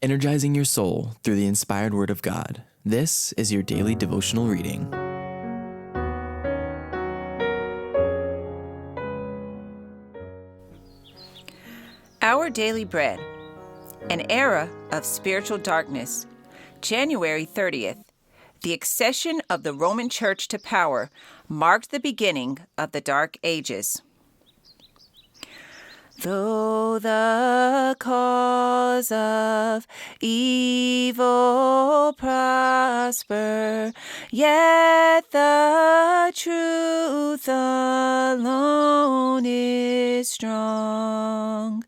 energizing your soul through the inspired Word of God. This is your daily devotional reading. Our Daily Bread, an era of spiritual darkness. January 30th, the accession of the Roman Church to power marked the beginning of the Dark Ages. Though the cause of evil prosper, yet the truth alone is strong.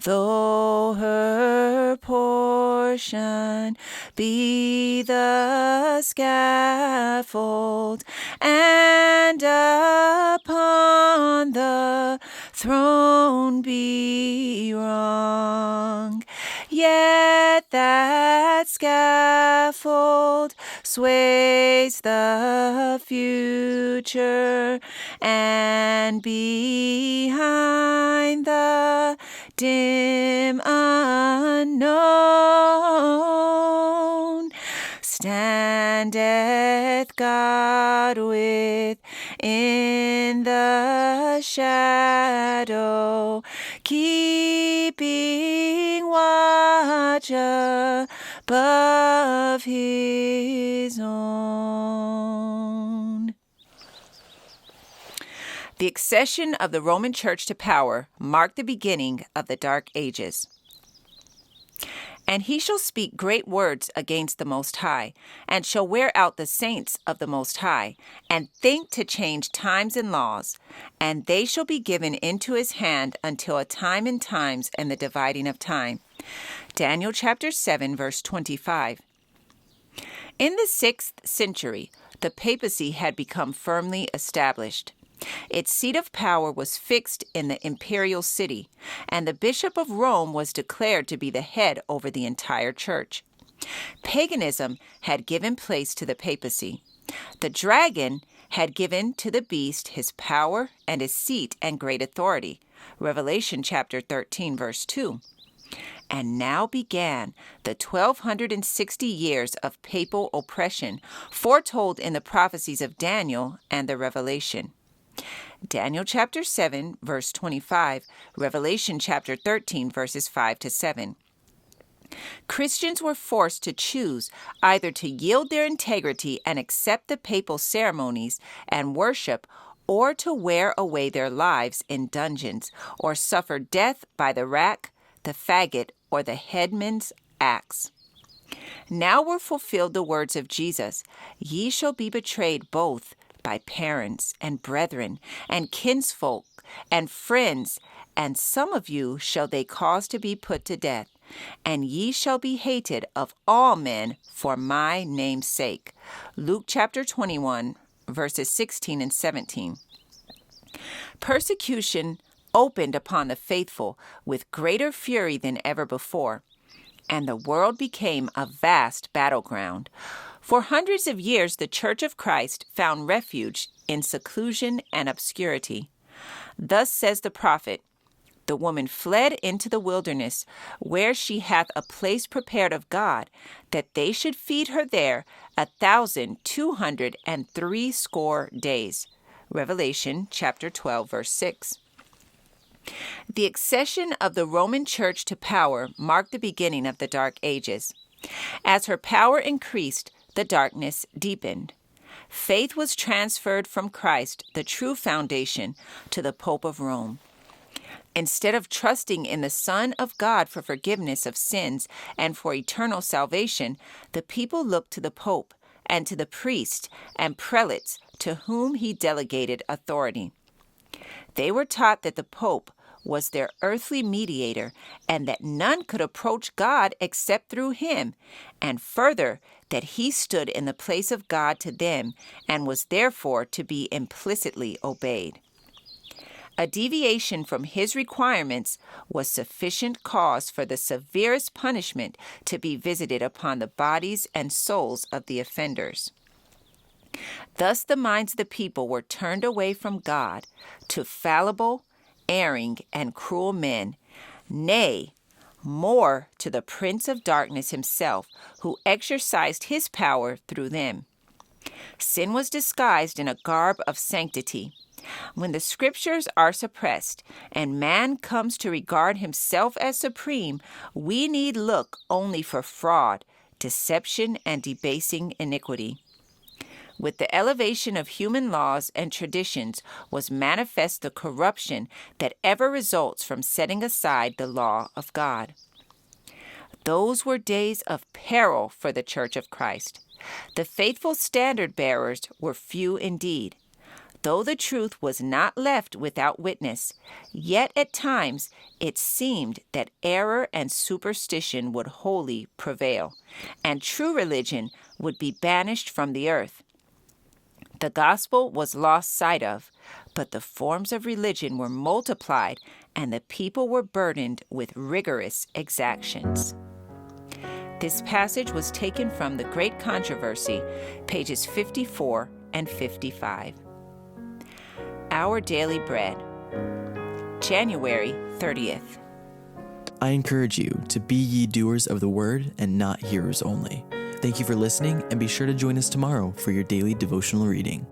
Though her portion be the scaffold, and upon the throne be wrong, yet that scaffold sways the future, and behind the dim unknown standeth God within the shadow, keeping watch above his own. The accession of the Roman Church to power marked the beginning of the Dark Ages. And he shall speak great words against the Most High, and shall wear out the saints of the Most High, and think to change times and laws. And they shall be given into his hand until a time and times and the dividing of time. Daniel chapter 7, verse 25. In the 6th century, the papacy had become firmly established. Its seat of power was fixed in the imperial city, and the Bishop of Rome was declared to be the head over the entire church. Paganism had given place to the papacy. The dragon had given to the beast his power and his seat and great authority. Revelation chapter 13, verse 2. And now began the 1260 years of papal oppression, foretold in the prophecies of Daniel and the Revelation. Daniel chapter 7, verse 25, Revelation chapter 13, verses 5 to 7. Christians were forced to choose either to yield their integrity and accept the papal ceremonies and worship, or to wear away their lives in dungeons, or suffer death by the rack, the fagot, or the headsman's axe. Now were fulfilled the words of Jesus, "Ye shall be betrayed both by parents and brethren and kinsfolk and friends, and some of you shall they cause to be put to death, and ye shall be hated of all men for my name's sake." Luke chapter 21, verses 16 and 17. Persecution opened upon the faithful with greater fury than ever before, and the world became a vast battleground. For hundreds of years, the Church of Christ found refuge in seclusion and obscurity. Thus says the prophet, "The woman fled into the wilderness, where she hath a place prepared of God, that they should feed her there 1,260 days." Revelation chapter 12, verse 6. The accession of the Roman Church to power marked the beginning of the Dark Ages. As her power increased, the darkness deepened. Faith was transferred from Christ, the true foundation, to the Pope of Rome. Instead of trusting in the Son of God for forgiveness of sins and for eternal salvation, the people looked to the Pope and to the priests and prelates to whom he delegated authority. They were taught that the Pope was their earthly mediator, and that none could approach God except through him, and further, that he stood in the place of God to them, and was therefore to be implicitly obeyed. A deviation from his requirements was sufficient cause for the severest punishment to be visited upon the bodies and souls of the offenders. Thus the minds of the people were turned away from God to fallible, erring, and cruel men, nay, more to the prince of darkness himself, who exercised his power through them. Sin was disguised in a garb of sanctity. When the scriptures are suppressed and man comes to regard himself as supreme, we need look only for fraud, deception, and debasing iniquity. With the elevation of human laws and traditions was manifest the corruption that ever results from setting aside the law of God. Those were days of peril for the Church of Christ. The faithful standard bearers were few indeed. Though the truth was not left without witness, yet at times it seemed that error and superstition would wholly prevail, and true religion would be banished from the earth. The gospel was lost sight of, but the forms of religion were multiplied, and the people were burdened with rigorous exactions. This passage was taken from The Great Controversy, pages 54 and 55. Our Daily Bread, January 30th. I encourage you to be ye doers of the word and not hearers only. Thank you for listening, and be sure to join us tomorrow for your daily devotional reading.